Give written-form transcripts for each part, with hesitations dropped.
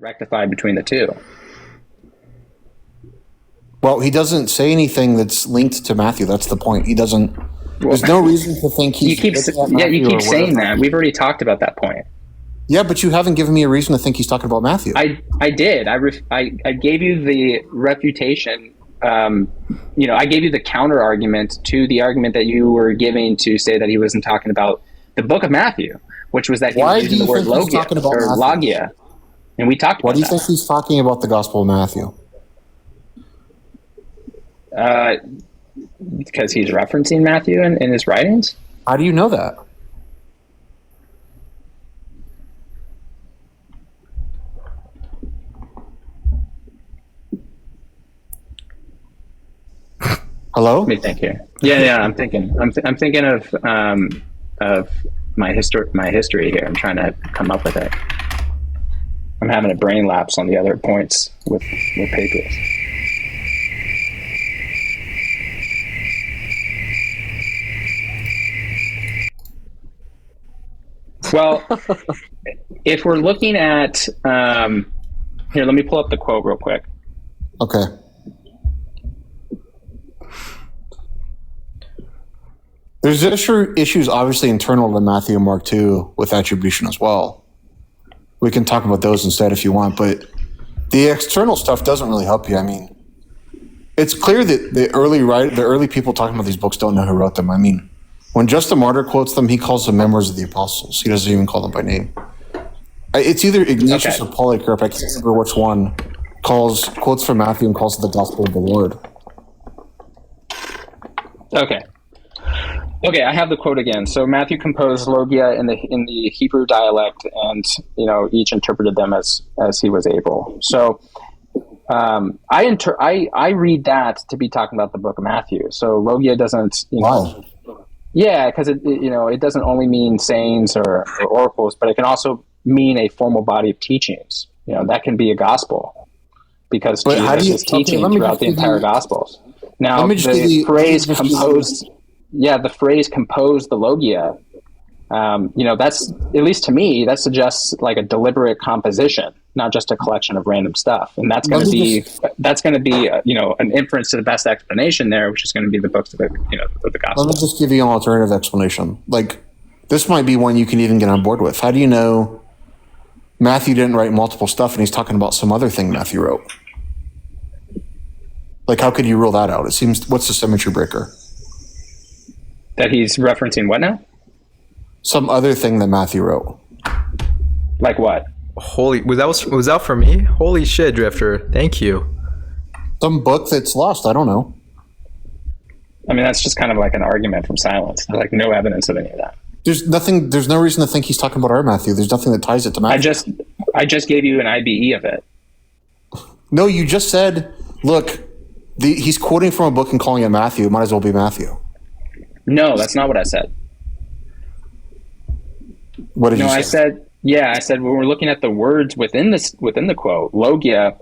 rectify between the two. Well, he doesn't say anything that's linked to Matthew. That's the point. He doesn't. There's no reason to think he's. You keep saying that. We've already talked about that point. Yeah, but you haven't given me a reason to think he's talking about Matthew. I did. I gave you the refutation. I gave you the counter argument to the argument that you were giving to say that he wasn't talking about the book of Matthew, which was that he was using the word logia or logia, and we talked about that. Why do you think he's talking about the Gospel of Matthew? Because he's referencing Matthew in his writings. How do you know that? Hello? Let me think here. Yeah, I'm thinking. I'm thinking of my history here. I'm trying to come up with it. I'm having a brain lapse on the other points with Papias. Well, if we're looking at here, let me pull up the quote real quick. Okay. There's issues obviously internal to Matthew and Mark too with attribution as well. We can talk about those instead if you want, but the external stuff doesn't really help you. I mean, it's clear that the early people talking about these books don't know who wrote them. I mean, when Justin Martyr quotes them, he calls them members of the apostles. He doesn't even call them by name. It's either Ignatius or Polycarp, I can't remember which one, quotes from Matthew and calls it the gospel of the Lord. Okay, I have the quote again. So Matthew composed logia in the Hebrew dialect, and each interpreted them as he was able. So I read that to be talking about the book of Matthew. So logia doesn't, Wow. Yeah, because it doesn't only mean sayings or oracles, but it can also mean a formal body of teachings. That can be a gospel because Jesus is teaching throughout the entire Gospels. Now, the phrase composed. Yeah, the phrase "composed the logia." That's, at least to me, that suggests like a deliberate composition, not just a collection of random stuff. And that's going to be an inference to the best explanation there, which is going to be the books of the Gospel. Let me just give you an alternative explanation. Like, this might be one you can even get on board with. How do you know Matthew didn't write multiple stuff and he's talking about some other thing Matthew wrote? Like, how could you rule that out? It seems, what's the symmetry breaker? That he's referencing what now? Some other thing that Matthew wrote. Like what? Was that for me? Holy shit, Drifter. Thank you. Some book that's lost. I don't know. I mean, that's just kind of like an argument from silence. There's like no evidence of any of that. There's no reason to think he's talking about our Matthew. There's nothing that ties it to Matthew. I just gave you an IBE of it. No, you just said, look, he's quoting from a book and calling it Matthew. It might as well be Matthew. No, that's not what I said. What did you say? I said when we're looking at the words within the quote, logia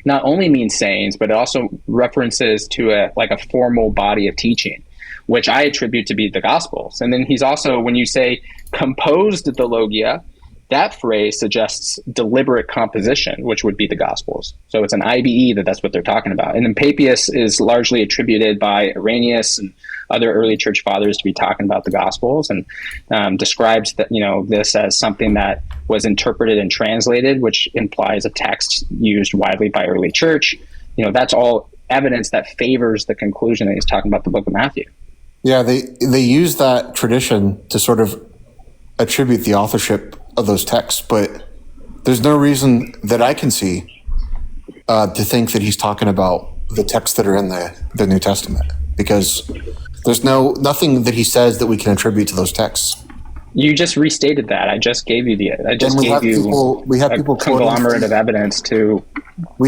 not only means sayings, but it also references to a formal body of teaching, which I attribute to be the Gospels. And then he's also, when you say composed the logia, that phrase suggests deliberate composition, which would be the Gospels. So it's an IBE that's what they're talking about. And then Papias is largely attributed by Irenaeus and other early church fathers to be talking about the Gospels, and describes that this as something that was interpreted and translated, which implies a text used widely by early church. That's all evidence that favors the conclusion that he's talking about the book of Matthew. Yeah, they use that tradition to sort of attribute the authorship of those texts, but there's no reason that I can see to think that he's talking about the texts that are in the New Testament, because there's nothing that he says that we can attribute to those texts. You just restated that. I just gave you a conglomerate of evidence to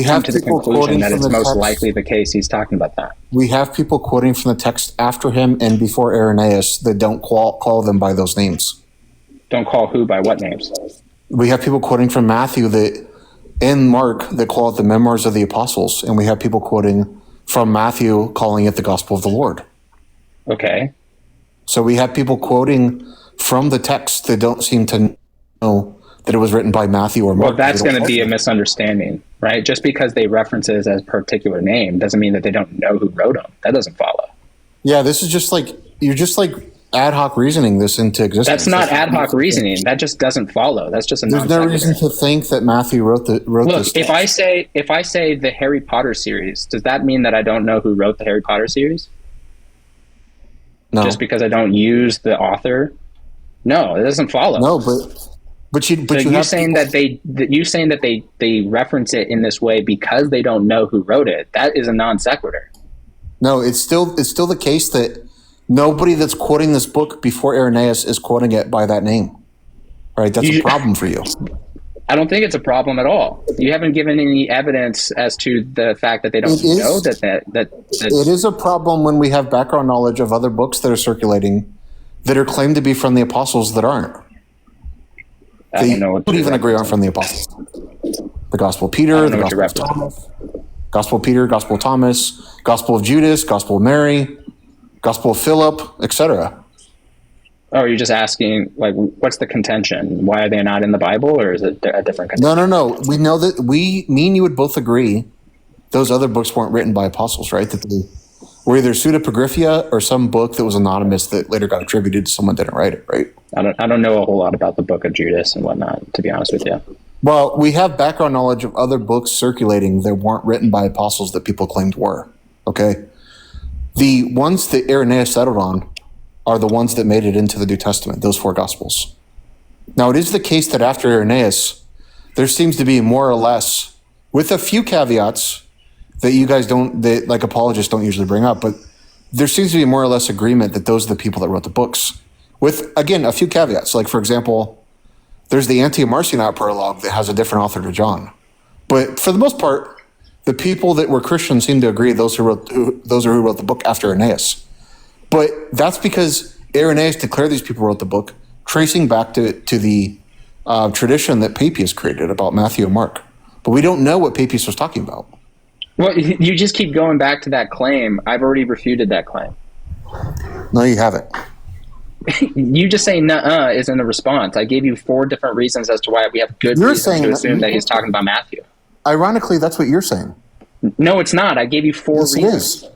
come to the conclusion that it's most likely the case he's talking about that. We have people quoting from the text after him and before Irenaeus that don't call them by those names. Don't call who by what names? We have people quoting from Matthew and Mark that call it the memoirs of the apostles, and we have people quoting from Matthew calling it the gospel of the Lord. Okay. So we have people quoting from the text that don't seem to know that it was written by Matthew or Mark. Well, that's going to be a misunderstanding, right? Just because they reference it as a particular name doesn't mean that they don't know who wrote them. That doesn't follow. Yeah, this is just like, you're just like ad hoc reasoning this into existence. That's not ad hoc reasoning. That just doesn't follow. That's just a There's no reason to think that Matthew wrote this. Look, if I say the Harry Potter series, does that mean that I don't know who wrote the Harry Potter series? No. Just because I don't use the author? No, it doesn't follow. No, but you saying that they reference it in this way because they don't know who wrote it. That is a non sequitur. No, it's still the case that nobody that's quoting this book before Irenaeus is quoting it by that name. Right? That's a problem for you. I don't think it's a problem at all. You haven't given any evidence as to the fact that they don't know that it is a problem when we have background knowledge of other books that are circulating that are claimed to be from the apostles that aren't. I don't know what would even agree aren't from the apostles. The Gospel of Peter, the Gospel of Thomas, Gospel of Peter, Gospel of Thomas, Gospel of Judas, Gospel of Mary, Gospel of Philip, etc. Oh, you're just asking, like, what's the contention? Why are they not in the Bible, or is it a different contention? No. We know that me and you would both agree those other books weren't written by apostles, right? That they were either pseudepigrapha or some book that was anonymous that later got attributed to someone that didn't write it, right? I don't know a whole lot about the book of Judas and whatnot, to be honest with you. Well, we have background knowledge of other books circulating that weren't written by apostles that people claimed were, okay? The ones that Irenaeus settled on are the ones that made it into the New Testament, those 4 Gospels. Now, it is the case that after Irenaeus, there seems to be more or less, with a few caveats that you guys that like apologists don't usually bring up, but there seems to be more or less agreement that those are the people that wrote the books. With, again, a few caveats. Like, for example, there's the Anti-Marcionite prologue that has a different author to John. But for the most part, the people that were Christians seem to agree those are who wrote the book after Irenaeus. But that's because Irenaeus declared these people wrote the book, tracing back to the tradition that Papias created about Matthew and Mark. But we don't know what Papias was talking about. Well, you just keep going back to that claim. I've already refuted that claim. No, you haven't. You just saying "nuh-uh" isn't a response. I gave you 4 different reasons as to why we have good reasons to assume that he's talking about Matthew. Ironically, that's what you're saying. No, it's not. I gave you 4 yes, reasons. It is.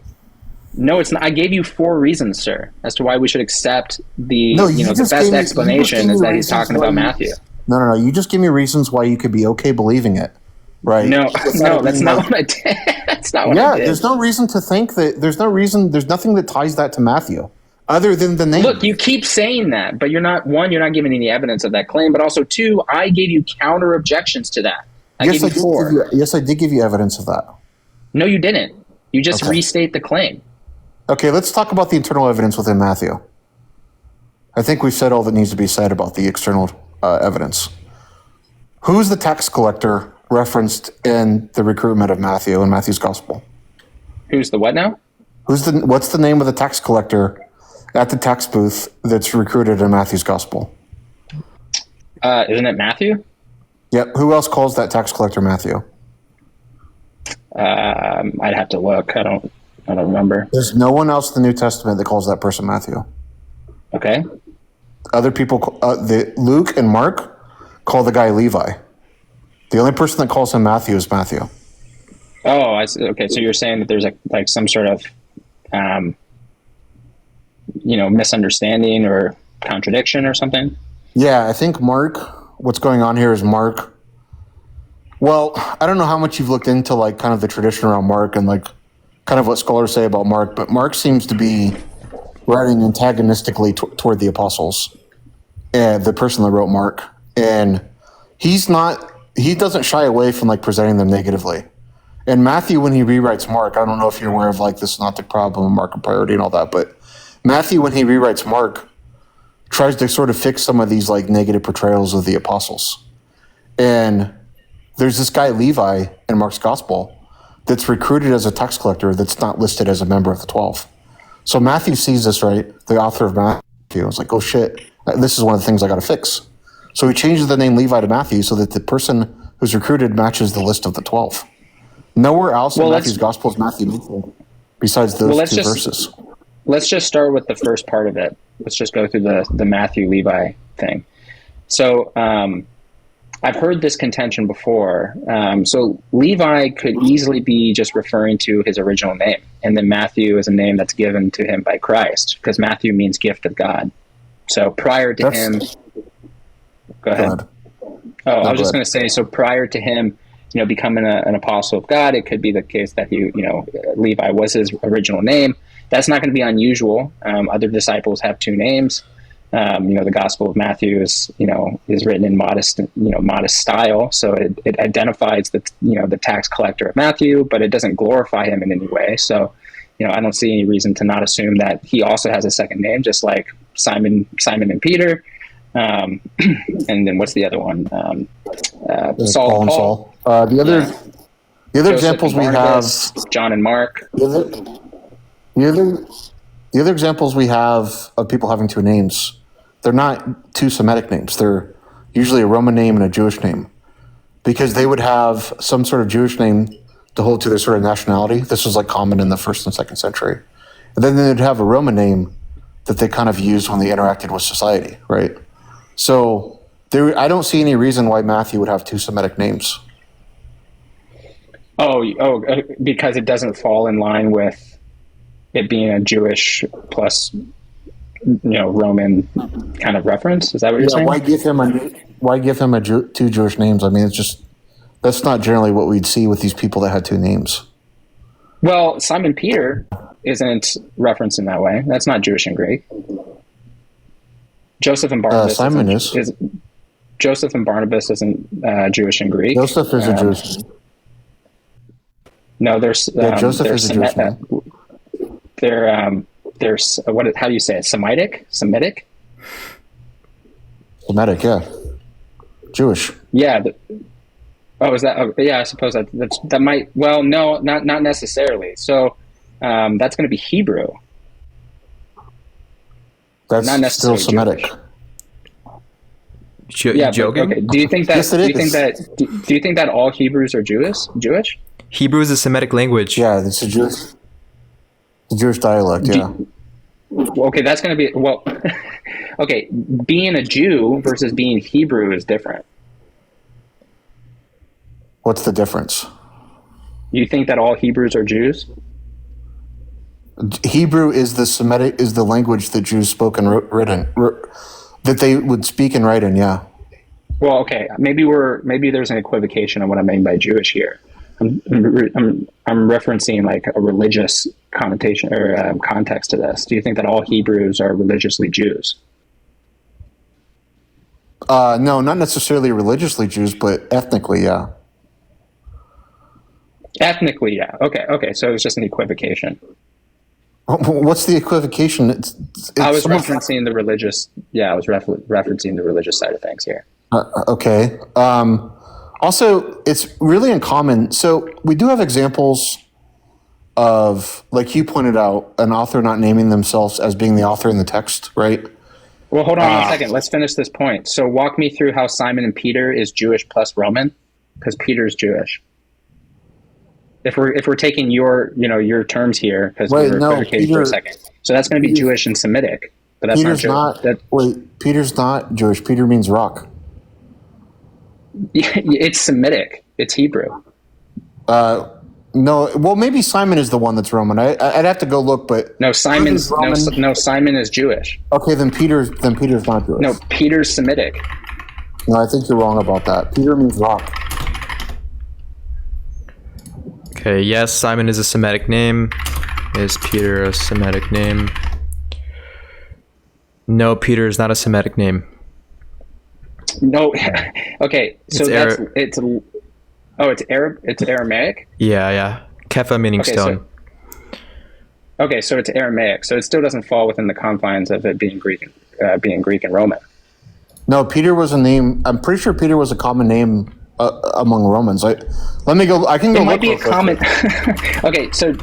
No, it's not. I gave you 4 reasons, sir, as to why we should accept the the best explanation is that he's talking about Matthew. No. You just give me reasons why you could be okay believing it, right? No, that's not what I did. That's not what I did. There's no reason to think that. There's nothing that ties that to Matthew, other than the name. Look, you keep saying that, but you're not giving any evidence of that claim. But also, 2, I gave you counter objections to that. I gave you 4. Yes, I did give you evidence of that. No, you didn't. You just restate the claim. Okay, let's talk about the internal evidence within Matthew. I think we've said all that needs to be said about the external evidence. Who's the tax collector referenced in the recruitment of Matthew in Matthew's gospel? Who's the what now? What's the name of the tax collector at the tax booth that's recruited in Matthew's gospel? Isn't it Matthew? Yep. Who else calls that tax collector Matthew? I'd have to look. I don't remember. There's no one else in the New Testament that calls that person Matthew. Okay. Other people, Luke and Mark, call the guy Levi. The only person that calls him Matthew is Matthew. Oh, I see. Okay. So you're saying that there's some sort of, misunderstanding or contradiction or something? Yeah, I think what's going on here is Mark. Well, I don't know how much you've looked into kind of the tradition around Mark and kind of what scholars say about Mark, but Mark seems to be writing antagonistically toward the apostles and the person that wrote Mark. And he doesn't shy away from presenting them negatively. And Matthew, when he rewrites Mark, I don't know if you're aware of the synoptic problem and Mark and priority and all that, but Matthew, when he rewrites Mark, tries to sort of fix some of these negative portrayals of the apostles. And there's this guy Levi in Mark's gospel that's recruited as a tax collector that's not listed as a member of the 12. So Matthew sees this, right? The author of Matthew is like, oh shit, this is one of the things I got to fix. So he changes the name Levi to Matthew so that the person who's recruited matches the list of the 12. Nowhere else in Matthew's gospel is Matthew mentioned besides those 2 verses. Let's just start with the first part of it. Let's just go through the Matthew Levi thing. So I've heard this contention before. So Levi could easily be just referring to his original name, and then Matthew is a name that's given to him by Christ, because Matthew means gift of God. So prior to him, go ahead. I was just going to say, so prior to him, becoming an apostle of God, it could be the case that Levi was his original name. That's not going to be unusual. Other disciples have two names. The Gospel of Matthew is written in modest style, so it identifies the tax collector of Matthew, but it doesn't glorify him in any way. So, I don't see any reason to not assume that he also has a second name, just like Simon and Peter. And then what's the other one? Saul and Paul. The other examples we have, John and Mark. The other examples we have of people having two names, they're not two Semitic names. They're usually a Roman name and a Jewish name, because they would have some sort of Jewish name to hold to their sort of nationality. This was like common in the 1st and 2nd century. And then they'd have a Roman name that they kind of used when they interacted with society, right? So I don't see any reason why Matthew would have two Semitic names. Because it doesn't fall in line with it being a Jewish plus, Roman kind of reference. Is that what you're saying? Why give him two Jewish names? I mean, that's not generally what we'd see with these people that had two names. Well, Simon Peter isn't referenced in that way. That's not Jewish and Greek. Joseph and Barnabas. Simon is. Joseph and Barnabas isn't Jewish and Greek. Joseph is a Jewish name. No, there's Joseph is a Jewish name. There's how do you say it? Semitic, yeah. Jewish. Yeah. Is that? Yeah, I suppose that might. Well, no, not necessarily. So that's going to be Hebrew. That's not necessarily still Semitic. Yeah, joking? Okay. Do you think that? Yes, do you think that all Hebrews are Jewish? Hebrew is a Semitic language. Yeah, it's a Jewish dialect. Yeah. Okay, that's going to be okay. Being a Jew versus being Hebrew is different. What's the difference? You think that all Hebrews are Jews? Hebrew is the language that Jews spoke and written, that they would speak and write in. Yeah. Well, okay. Maybe there's an equivocation on what I mean by Jewish here. I'm referencing like a religious connotation or context to this. Do you think that all Hebrews are religiously Jews? No, not necessarily religiously Jews, but ethnically, yeah. Ethnically, yeah. Okay. So it's just an equivocation. What's the equivocation? I was referencing the religious. Yeah, I was referencing the religious side of things here. Okay. Also, it's really uncommon. So we do have examples of, like you pointed out, an author not naming themselves as being the author in the text, right? Well, hold on 1 second. Let's finish this point. So walk me through how Simon and Peter is Jewish plus Roman, because Peter's Jewish. If we're taking your terms here, because we were equivocating for a second. So that's going to be Jewish and Semitic, but that's Peter's not Jewish. Peter's not Jewish. Peter means rock. It's Semitic. It's Hebrew. No, well, maybe Simon is the one that's Roman. I'd have to go look, but no, Simon is Jewish. Okay, then Peter's not Jewish. No, Peter's Semitic. No, I think you're wrong about that. Peter means rock. Okay, yes, Simon is a Semitic name. Is Peter a Semitic name? No, Peter is not a Semitic name. No. Okay, so it's Arab. It's Aramaic. Yeah. Kepha meaning stone. So it's Aramaic. So it still doesn't fall within the confines of it being Greek and Roman. No, Peter was a name. I'm pretty sure Peter was a common name among Romans. Let me go. I can go. It might be a common. Okay, so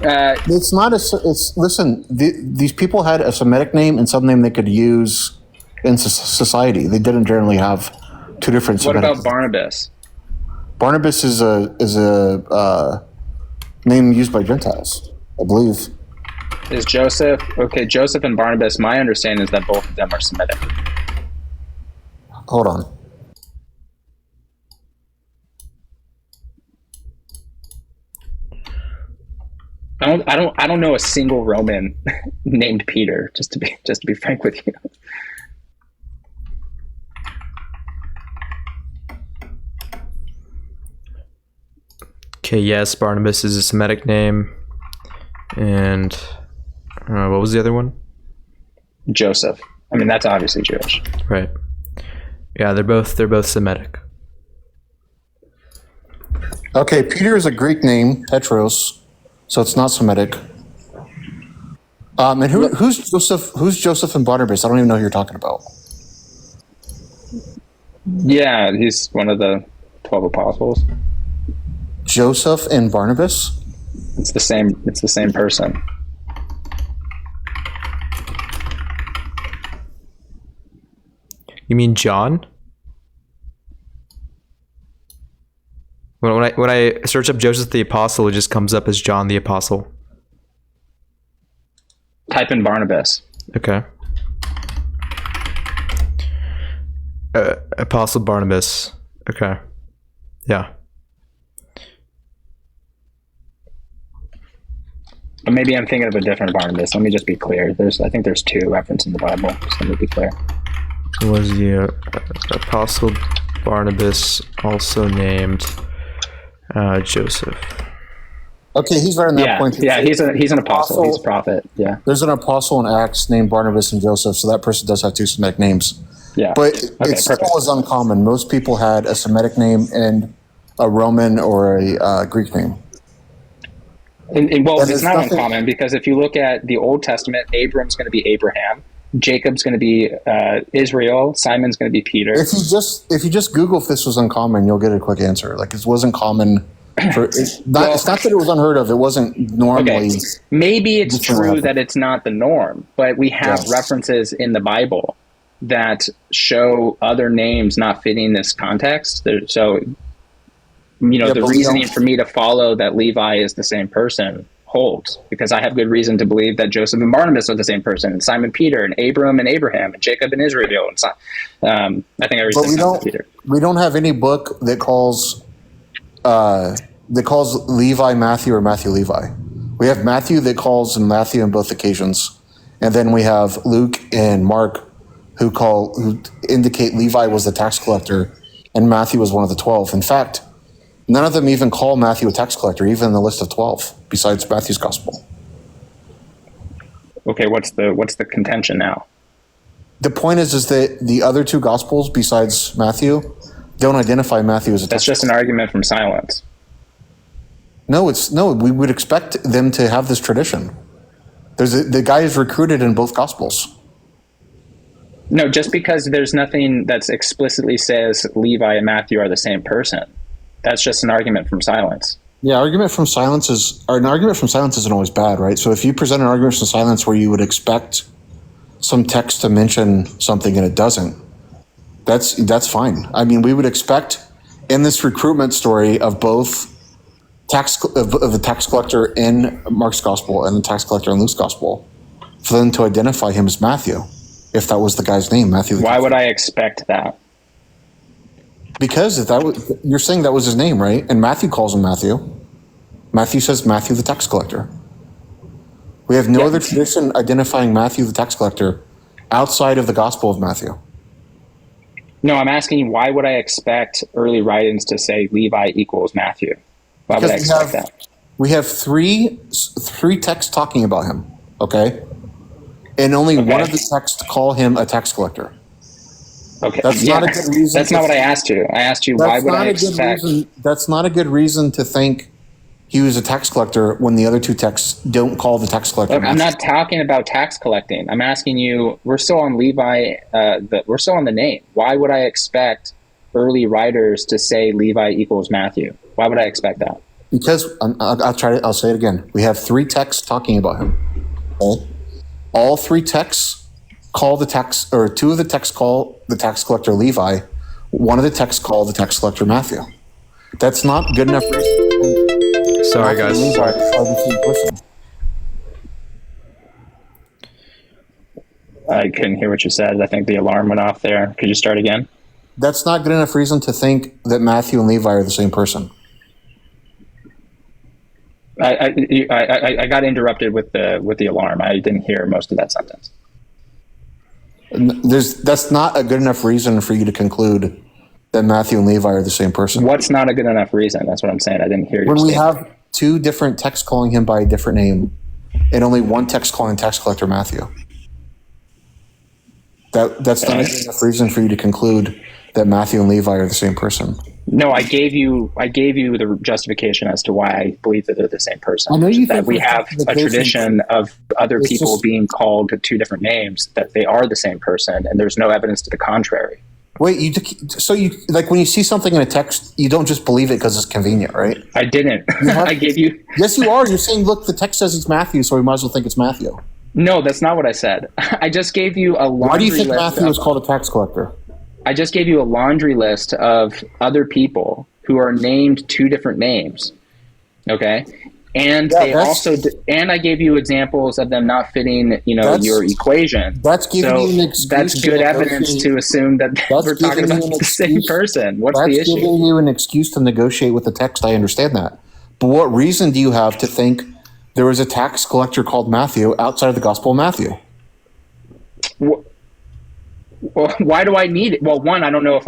it's not listen. These people had a Semitic name and some name they could use in society. They didn't generally have two different. What Semitic about Barnabas? Barnabas is a name used by Gentiles, I believe. Is Joseph Joseph and Barnabas? My understanding is that both of them are Semitic. Hold on. I don't know a single Roman named Peter. Just to be frank with you. Okay, yes, Barnabas is a Semitic name. And what was the other one? Joseph. I mean, that's obviously Jewish. Right. Yeah, they're both Semitic. Okay, Peter is a Greek name, Petros, so it's not Semitic. And who's Joseph? Who's Joseph and Barnabas? I don't even know who you're talking about. Yeah, he's one of the 12 apostles. Joseph and Barnabas? It's the same person. You mean John? When I search up Joseph the Apostle, it just comes up as John the Apostle. Type in Barnabas. Okay. Apostle Barnabas. Okay. Yeah. But maybe I'm thinking of a different Barnabas. Let me just be clear. I think there's two references in the Bible. Just let me be clear. Was the Apostle Barnabas also named Joseph? Okay, he's right on that point. Yeah, he's an apostle. He's a prophet. Yeah. There's an apostle in Acts named Barnabas and Joseph, so that person does have two Semitic names. Yeah. But it still is uncommon. Most people had a Semitic name and a Roman or a Greek name. Well, it's not uncommon because if you look at the Old Testament, Abram's going to be Abraham, Jacob's going to be Israel, Simon's going to be Peter. If you just Google if this was uncommon, you'll get a quick answer. Like, it wasn't common. It's not that it was unheard of. It wasn't normally. Okay. Maybe it's true that it's not the norm, but we have references in the Bible that show other names not fitting this context. So, the reasoning for me to follow that Levi is the same person holds, because I have good reason to believe that Joseph and Barnabas are the same person, and Simon Peter, and Abram and Abraham, and Jacob and Israel. And I think Peter. We don't have any book that calls Levi Matthew or Matthew Levi. We have Matthew that calls in Matthew on both occasions, and then we have Luke and Mark who indicate Levi was the tax collector and Matthew was one of the 12. In fact, none of them even call Matthew a tax collector, even in the list of 12, besides Matthew's gospel. Okay, what's the contention now? The point is that the other two gospels, besides Matthew, don't identify Matthew as a tax collector. That's just an argument from silence. No, we would expect them to have this tradition. The guy is recruited in both gospels. No, just because there's nothing that explicitly says Levi and Matthew are the same person. That's just an argument from silence. Yeah, an argument from silence isn't always bad, right? So if you present an argument from silence where you would expect some text to mention something and it doesn't, that's fine. I mean, we would expect in this recruitment story of both of the tax collector in Mark's gospel and the tax collector in Luke's gospel, for them to identify him as Matthew, if that was the guy's name, Matthew. Why would I expect that? Because you're saying that was his name, right? And Matthew calls him Matthew. Matthew says Matthew the tax collector. We have no other tradition identifying Matthew the tax collector outside of the Gospel of Matthew. No, I'm asking you, why would I expect early writings to say Levi equals Matthew? Why would I expect that? We have three texts talking about him, okay? And only one of the texts call him a tax collector. Okay. That's not a good reason. That's not what I asked you. I asked you, why would I expect... That's not a good reason to think he was a tax collector when the other two texts don't call the tax collector. Look, I'm not talking about tax collecting. I'm asking you, we're still on Levi, we're still on the name. Why would I expect early writers to say Levi equals Matthew? Why would I expect that? Because, I'll say it again. We have three texts talking about him. Okay? All three texts call the tax, or two of the texts call the tax collector Levi. One of the texts call the tax collector Matthew. That's not good enough reason. Sorry, guys. I couldn't hear what you said. I think the alarm went off there. Could you start again? That's not good enough reason to think that Matthew and Levi are the same person. I got interrupted with the alarm. I didn't hear most of that sentence. That's not a good enough reason for you to conclude that Matthew and Levi are the same person. What's not a good enough reason? That's what I'm saying. I didn't hear you. When we have two different texts calling him by a different name, and only one text calling tax collector Matthew, that's not a good enough reason for you to conclude that Matthew and Levi are the same person. No, I gave you the justification as to why I believe that they're the same person. I know you that think we have a tradition of other people just being called two different names, that they are the same person, and there's no evidence to the contrary. Wait, so you like when you see something in a text, you don't just believe it because it's convenient, right? I didn't. I gave you. Yes, you are. You're saying, look, the text says it's Matthew, so we might as well think it's Matthew. No, that's not what I said. I just gave you a laundry Why do you think list Matthew is called a tax collector? I just gave you a laundry list of other people who are named two different names. Okay. And and I gave you examples of them not fitting, your equation. That's giving you an excuse. That's good evidence to assume that we're talking about the same person. What's the issue? That's giving you an excuse to negotiate with the text. I understand that. But what reason do you have to think there was a tax collector called Matthew outside of the Gospel of Matthew? Well, why do I need it? Well, one, I don't know if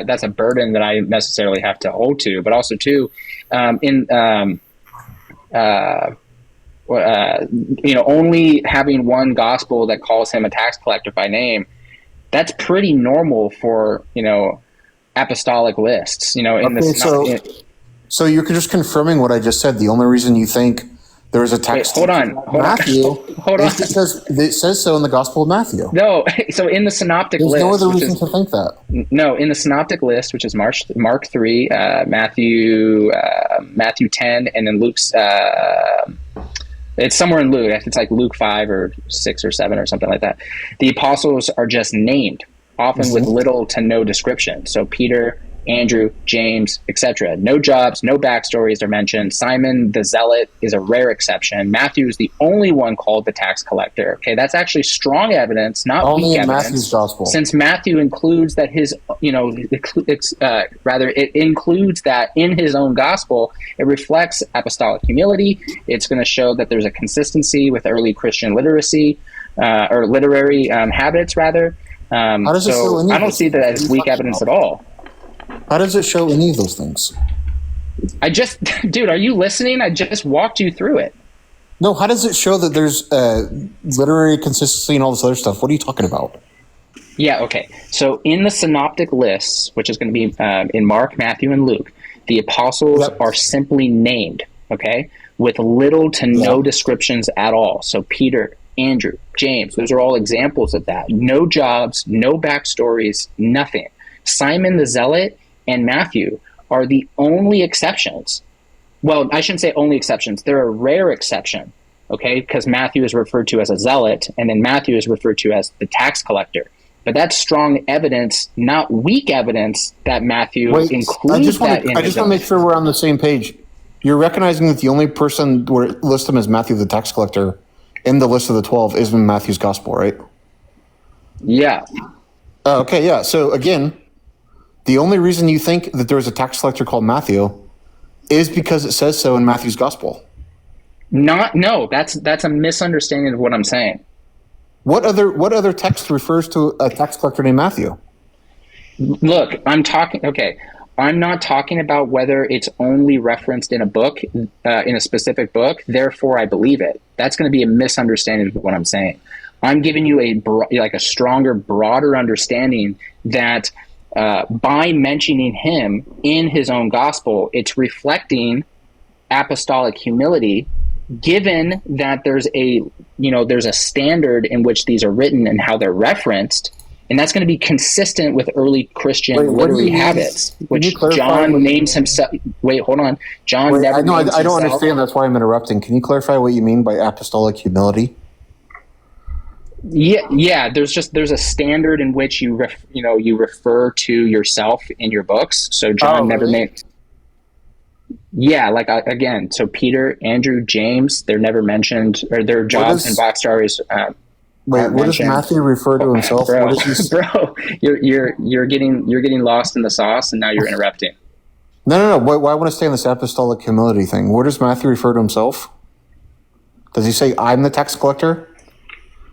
that's a burden that I necessarily have to hold to, but also two, only having one gospel that calls him a tax collector by name, that's pretty normal for, apostolic lists, So you're just confirming what I just said. The only reason you think there is a text Matthew is because it says so in the Gospel of Matthew. No, so in the synoptic list, there's no other reason to think that. No, in the synoptic list, which is Mark 3, Matthew 10, and then Luke's. It's somewhere in Luke. It's like Luke 5 or 6 or 7 or something like that. The apostles are just named, often with little to no description. So Peter, Andrew, James, etc. No jobs, no backstories are mentioned. Simon the Zealot is a rare exception. Matthew is the only one called the tax collector. Okay, that's actually strong evidence, not only weak in evidence. Matthew's gospel. Since Matthew includes that it includes that in his own gospel, it reflects apostolic humility. It's going to show that there's a consistency with early Christian literacy or literary habits, rather. I don't see that as weak evidence at all. How does it show any of those things? Dude, are you listening? I just walked you through it. No, how does it show that there's literary consistency and all this other stuff? What are you talking about? Yeah, okay. So in the synoptic lists, which is going to be in Mark, Matthew, and Luke, the apostles are simply named, okay, with little to no descriptions at all. So Peter, Andrew, James, those are all examples of that. No jobs, no backstories, nothing. Simon the Zealot and Matthew are the only exceptions. Well, I shouldn't say only exceptions. They're a rare exception, okay? Because Matthew is referred to as a zealot, and then Matthew is referred to as the tax collector. But that's strong evidence, not weak evidence, that Matthew includes that in I just want to make sure we're on the same page. You're recognizing that the only person where it lists him as Matthew the tax collector in the list of the 12 is in Matthew's gospel, right? Yeah. Okay, yeah. So again, the only reason you think that there was a tax collector called Matthew is because it says so in Matthew's gospel. No, that's a misunderstanding of what I'm saying. What other text refers to a tax collector named Matthew? Look, I'm not talking about whether it's only referenced in a book, in a specific book, therefore I believe it. That's going to be a misunderstanding of what I'm saying. I'm giving you a stronger, broader understanding that by mentioning him in his own gospel, it's reflecting apostolic humility, given that there's a standard in which these are written and how they're referenced, and that's going to be consistent with early Christian literary habits, which John names himself. Wait, hold on. John never. I don't understand. That's why I'm interrupting. Can you clarify what you mean by apostolic humility? Yeah. There's a standard in which you refer to yourself in your books. So John never made. Yeah, again. So Peter, Andrew, James, they're never mentioned, or their jobs and backstories. What does Matthew refer to himself? Bro, you're getting lost in the sauce, and now you're interrupting. No. Why I want to stay on this apostolic humility thing? Where does Matthew refer to himself? Does he say, I'm the tax collector?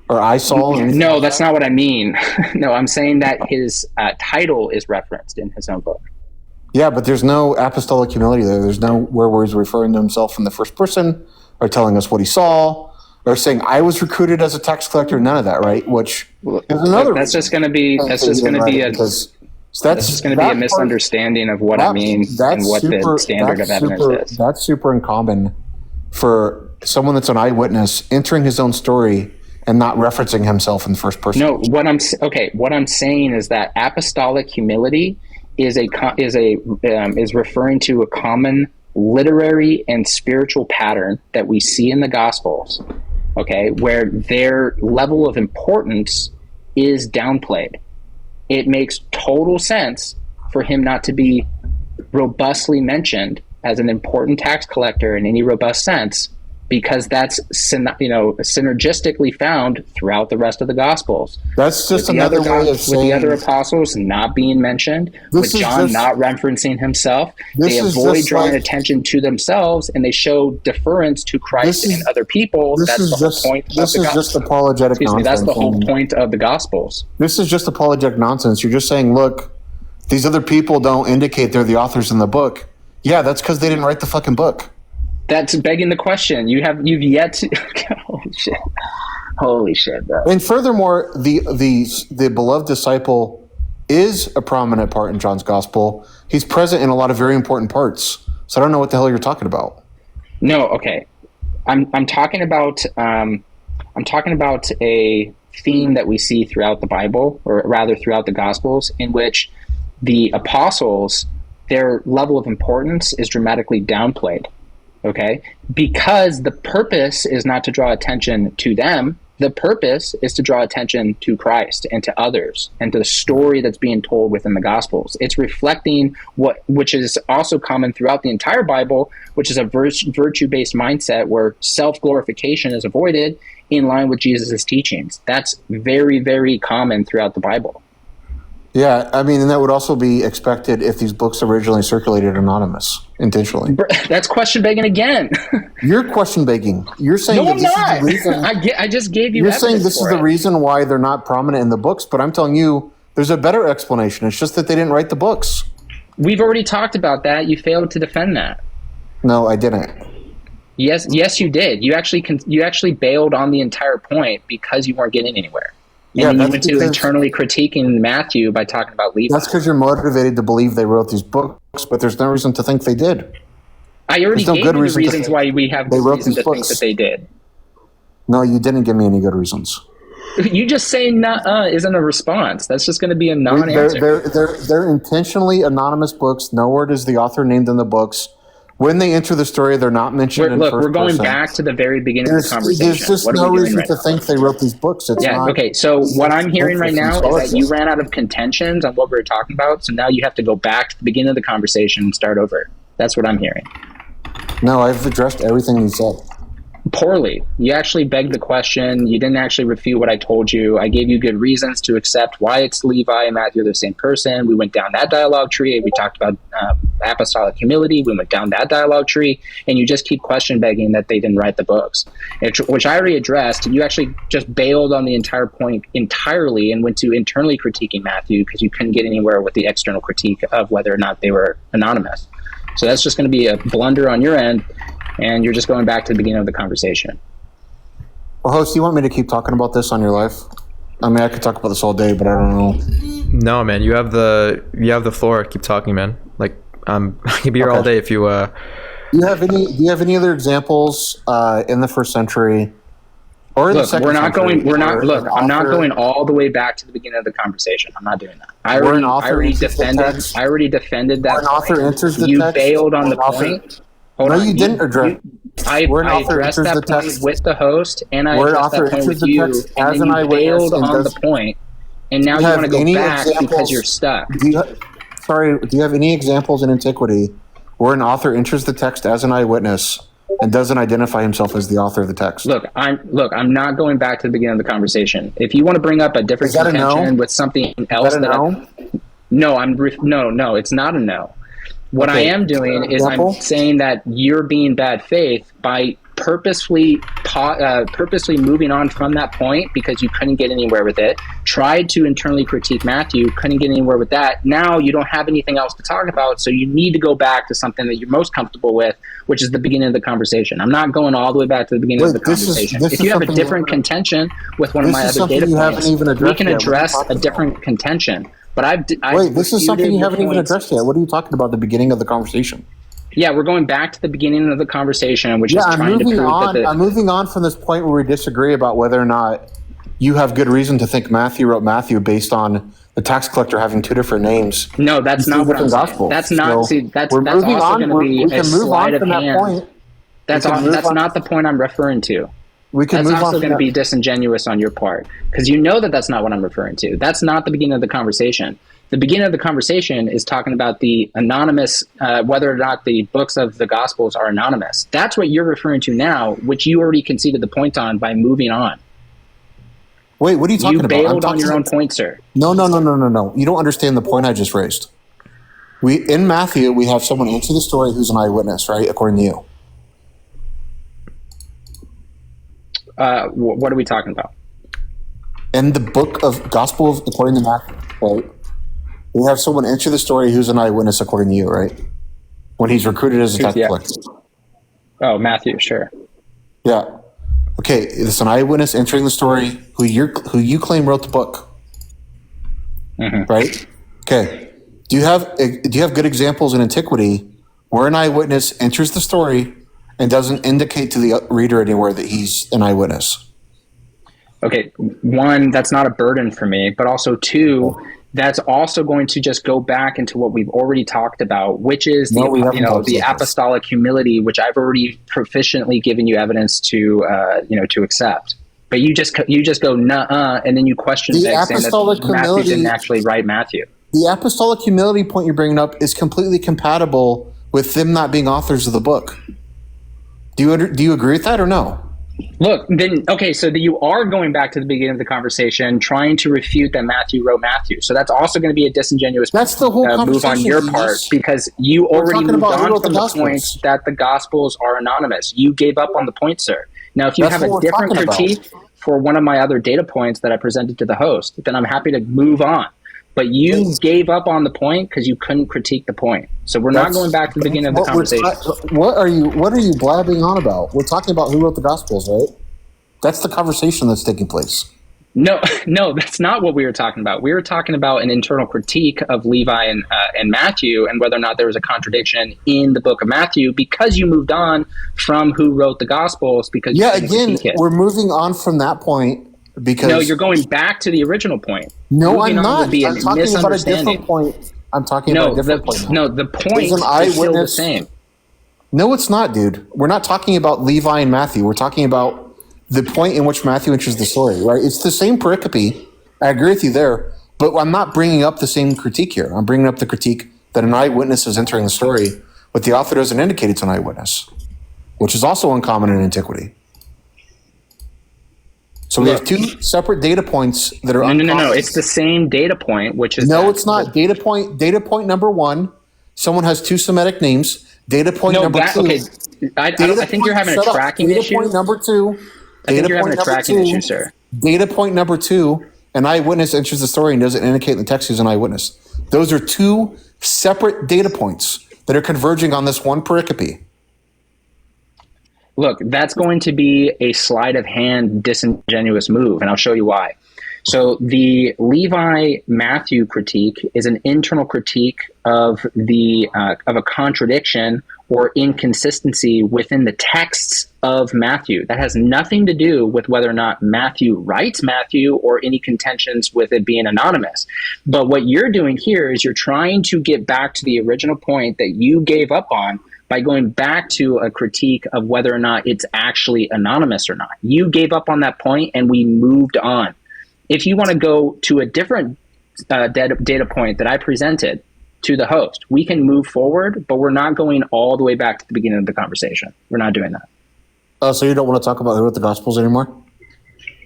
Or I Saul? No, that's not what I mean. No, I'm saying that his title is referenced in his own book. Yeah, but there's no apostolic humility there. There's no where he's referring to himself in the first person or telling us what he saw or saying, I was recruited as a tax collector. None of that, right? Which is another. That's just going to be a misunderstanding of what I mean and what the standard of evidence is. That's super uncommon for someone that's an eyewitness entering his own story and not referencing himself in the first person. No, what I'm saying is that apostolic humility is referring to a common literary and spiritual pattern that we see in the Gospels, okay, where their level of importance is downplayed. It makes total sense for him not to be robustly mentioned as an important tax collector in any robust sense, because that's synergistically found throughout the rest of the Gospels. That's just another way of saying, with the other apostles not being mentioned, with John not referencing himself. They avoid drawing attention to themselves, and they show deference to Christ and other people. That's the whole point of the Gospels. This is just apologetic nonsense. That's the whole point of the Gospels. This is just apologetic nonsense. You're just saying, look, these other people don't indicate they're the authors in the book. Yeah, that's because they didn't write the fucking book. That's begging the question. You've yet to. Holy shit, bro. And furthermore, the beloved disciple is a prominent part in John's gospel. He's present in a lot of very important parts. So I don't know what the hell you're talking about. No, okay. I'm talking about a theme that we see throughout the Bible, or rather throughout the Gospels, in which the apostles, their level of importance is dramatically downplayed. Okay, because the purpose is not to draw attention to them. The purpose is to draw attention to Christ and to others and to the story that's being told within the Gospels. It's reflecting which is also common throughout the entire Bible, which is a virtue-based mindset where self-glorification is avoided in line with Jesus' teachings. That's very, very common throughout the Bible. Yeah, I mean, and that would also be expected if these books originally circulated anonymous, intentionally. That's question begging again. You're question begging. You're saying no, I'm not. The reason, I just gave you. You're saying this is the reason why they're not prominent in the books, but I'm telling you, there's a better explanation. It's just that they didn't write the books. We've already talked about that. You failed to defend that. No, I didn't. Yes, you did. You actually bailed on the entire point because you weren't getting anywhere. And then you went to internally critiquing Matthew by talking about Levi. That's because you're motivated to believe they wrote these books, but there's no reason to think they did. I already gave you the reasons why we have the reason to think that they did. No, you didn't give me any good reasons. You just saying isn't a response. That's just going to be a non-answer. They're intentionally anonymous books. Nowhere is the author named in the books. When they enter the story, they're not mentioned in first person. We're going back to the very beginning of the conversation. There's just no reason to think they wrote these books. Okay, so what I'm hearing right now is that you ran out of contentions on what we were talking about, so now you have to go back to the beginning of the conversation and start over. That's what I'm hearing. No, I've addressed everything you said. Poorly. You actually begged the question. You didn't actually refute what I told you. I gave you good reasons to accept why it's Levi and Matthew are the same person. We went down that dialogue tree. We talked about apostolic humility. We went down that dialogue tree. And you just keep question begging that they didn't write the books, which I already addressed. You actually just bailed on the entire point entirely and went to internally critiquing Matthew because you couldn't get anywhere with the external critique of whether or not they were anonymous. So that's just going to be a blunder on your end. And you're just going back to the beginning of the conversation. Well, host, do you want me to keep talking about this on your life? I mean, I could talk about this all day, but I don't know. No, man, you have the floor. Keep talking, man. Like I could be here all day if you. Do you have any other examples in the first century or in the second century? I'm not going all the way back to the beginning of the conversation. I'm not doing that. I already defended that. When an author enters the text, you bailed on the point. You didn't address. I addressed that point with the host, and I addressed that point with you, and then you bailed on the point, and now you want to go back because you're stuck. Do you have any examples in antiquity where an author enters the text as an eyewitness and doesn't identify himself as the author of the text? Look, I'm not going back to the beginning of the conversation. If you want to bring up a different contention with something else, no, no, it's not a no. What I am doing is I'm saying that you're being bad faith by purposely moving on from that point because you couldn't get anywhere with it. Tried to internally critique Matthew, couldn't get anywhere with that. Now you don't have anything else to talk about, so you need to go back to something that you're most comfortable with, which is the beginning of the conversation. I'm not going all the way back to the beginning of the conversation. If you have a different contention with one of my other data points, we can address a different contention. But this is something you haven't even addressed yet. What are you talking about? The beginning of the conversation? Yeah, we're going back to the beginning of the conversation, which is trying to prove that I'm moving on from this point where we disagree about whether or not you have good reason to think Matthew wrote Matthew based on the tax collector having two different names. No, that's not what I'm saying. That's not. See, that's also going to be a sleight of hand. That's not the point I'm referring to. That's also going to be disingenuous on your part because you know that's not what I'm referring to. That's not the beginning of the conversation. The beginning of the conversation is talking about the anonymous, whether or not the books of the Gospels are anonymous. That's what you're referring to now, which you already conceded the point on by moving on. Wait, what are you talking about? You bailed on your own point, sir. No. You don't understand the point I just raised. In Matthew, we have someone answer the story who's an eyewitness, right, according to you. What are we talking about? In the book of Gospel of according to Matthew, right? We have someone answer the story who's an eyewitness according to you, right? When he's recruited as a tax collector. Oh, Matthew, sure. Yeah. Okay, it's an eyewitness entering the story who you claim wrote the book. Mm-hmm. Right? Okay. Do you have good examples in antiquity where an eyewitness enters the story and doesn't indicate to the reader anywhere that he's an eyewitness? Okay, one, that's not a burden for me, but also two, that's also going to just go back into what we've already talked about, which is the apostolic humility, which I've already proficiently given you evidence to accept. But you just go nuh-uh, and then you question saying that Matthew didn't actually write Matthew. The apostolic humility point you're bringing up is completely compatible with them not being authors of the book. Do you agree with that or no? Look, then, okay, so you are going back to the beginning of the conversation, trying to refute that Matthew wrote Matthew. So that's also going to be a disingenuous move on your part because you already moved on from the point that the Gospels are anonymous. You gave up on the point, sir. Now, if you have a different critique for one of my other data points that I presented to the host, then I'm happy to move on. But you gave up on the point because you couldn't critique the point. So we're not going back to the beginning of the conversation. What are you blabbing on about? We're talking about who wrote the Gospels, right? That's the conversation that's taking place. No, that's not what we were talking about. We were talking about an internal critique of Levi and Matthew and whether or not there was a contradiction in the book of Matthew because you moved on from who wrote the Gospels because we're moving on from that point. Because no, you're going back to the original point. No, I'm not. I'm talking about a different point. I'm talking about a different point. No, the point is still the same. No, it's not, dude. We're not talking about Levi and Matthew. We're talking about the point in which Matthew enters the story, right? It's the same pericope. I agree with you there, but I'm not bringing up the same critique here. I'm bringing up the critique that an eyewitness is entering the story, but the author doesn't indicate it's an eyewitness, which is also uncommon in antiquity. So we have two separate data points that are No. It's the same data point, which is it's not. Data point number one. Someone has two Semitic names. Data point number two. Okay, I think you're having a tracking issue. Data point number two. I think you're having a tracking issue, sir. Data point number two. An eyewitness enters the story and doesn't indicate in the text who's an eyewitness. Those are two separate data points that are converging on this one pericope. Look, that's going to be a sleight of hand, disingenuous move, and I'll show you why. So the Levi-Matthew critique is an internal critique of a contradiction or inconsistency within the texts of Matthew. That has nothing to do with whether or not Matthew writes Matthew or any contentions with it being anonymous. But what you're doing here is you're trying to get back to the original point that you gave up on by going back to a critique of whether or not it's actually anonymous or not. You gave up on that point and we moved on. If you want to go to a different data point that I presented to the host, we can move forward, but we're not going all the way back to the beginning of the conversation. We're not doing that. So you don't want to talk about who wrote the Gospels anymore?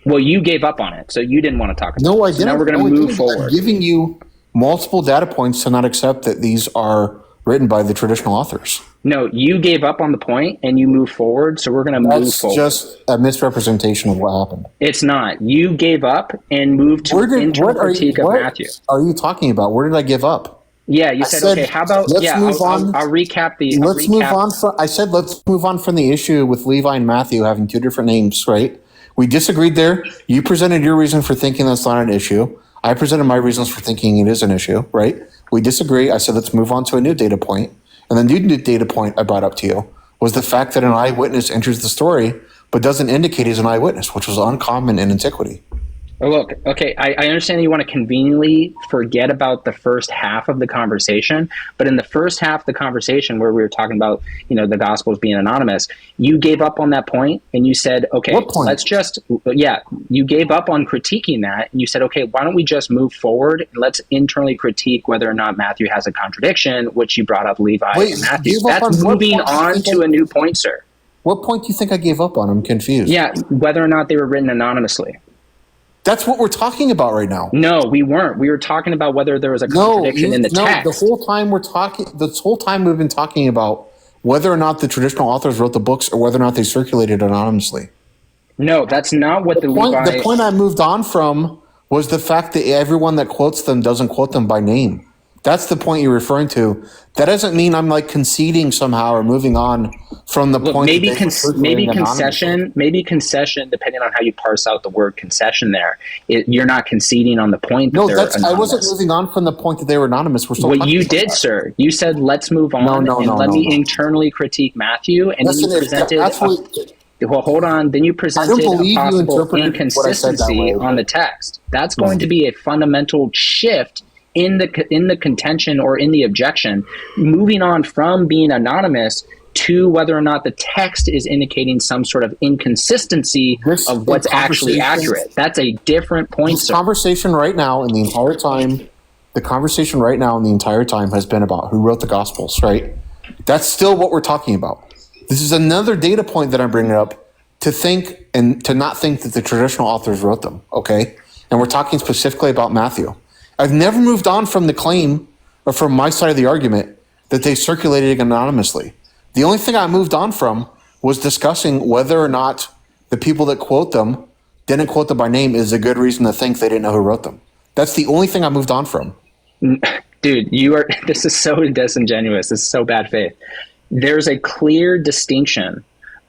Well, you gave up on it, so you didn't want to talk about it. No, I didn't. So now we're going to move forward. I'm giving you multiple data points to not accept that these are written by the traditional authors. No, you gave up on the point and you moved forward, so we're going to move forward. That's just a misrepresentation of what happened. It's not. You gave up and moved to internal critique of Matthew. What are you talking about? Where did I give up? Yeah, you said, okay, how about, let's move on. I'll recap the... let's move on from the issue with Levi and Matthew having two different names, right? We disagreed there. You presented your reason for thinking that's not an issue. I presented my reasons for thinking it is an issue, right? We disagree. I said, let's move on to a new data point. And the new data point I brought up to you was the fact that an eyewitness enters the story, but doesn't indicate he's an eyewitness, which was uncommon in antiquity. Oh, look, okay, I understand you want to conveniently forget about the first half of the conversation, but in the first half of the conversation where we were talking about, the Gospels being anonymous, you gave up on that point and you said, okay, let's just, you gave up on critiquing that and you said, okay, why don't we just move forward and let's internally critique whether or not Matthew has a contradiction, which you brought up Levi and Matthew. That's moving on to a new point, sir. What point do you think I gave up on? I'm confused. Yeah, whether or not they were written anonymously. That's what we're talking about right now. No, we weren't. We were talking about whether there was a contradiction in the text. The whole time we've been talking about whether or not the traditional authors wrote the books or whether or not they circulated anonymously. No, that's not what the point I moved on from was the fact that everyone that quotes them doesn't quote them by name. That's the point you're referring to. That doesn't mean I'm like conceding somehow or moving on from the point. Maybe concession, depending on how you parse out the word concession there. You're not conceding on the point that they're anonymous. I wasn't moving on from the point that they were anonymous. We're still you did, sir. You said, let's move on let me internally critique Matthew. And then you presented... Well, hold on. Then you presented a possible inconsistency on the text. That's going to be a fundamental shift in the contention or in the objection, moving on from being anonymous to whether or not the text is indicating some sort of inconsistency of what's actually accurate. That's a different point, sir. The conversation right now and the entire time has been about who wrote the Gospels, right? That's still what we're talking about. This is another data point that I'm bringing up to think and to not think that the traditional authors wrote them, okay? And we're talking specifically about Matthew. I've never moved on from the claim or from my side of the argument that they circulated anonymously. The only thing I moved on from was discussing whether or not the people that quote them didn't quote them by name is a good reason to think they didn't know who wrote them. That's the only thing I moved on from. Dude, this is so disingenuous. This is so bad faith. There's a clear distinction